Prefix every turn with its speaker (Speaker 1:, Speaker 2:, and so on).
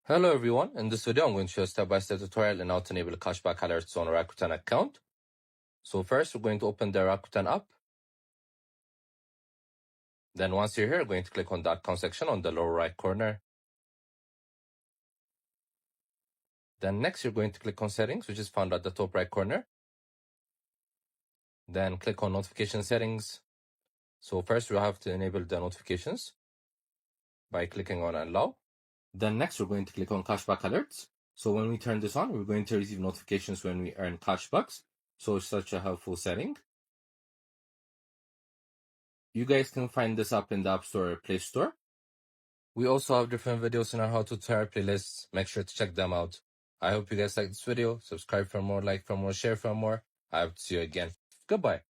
Speaker 1: Hello everyone, in this video I'm going to show a step-by-step tutorial on how to enable cashback alerts on a Rakuten account. So first we're going to open the Rakuten app. Then once you're here, you're going to click on the account section on the lower right corner. Then next you're going to click on settings, which is found at the top right corner. Then click on notification settings. So first we have to enable the notifications by clicking on allow. Then next we're going to click on cashback alerts. So when we turn this on, we're going to receive notifications when we earn cashbacks. So it's such a helpful setting. You guys can find this app in the App Store or Play Store. We also have different videos in our how to tutorial playlists. Make sure to check them out. I hope you guys like this video. Subscribe for more, like for more, share for more. I hope to see you again. Goodbye.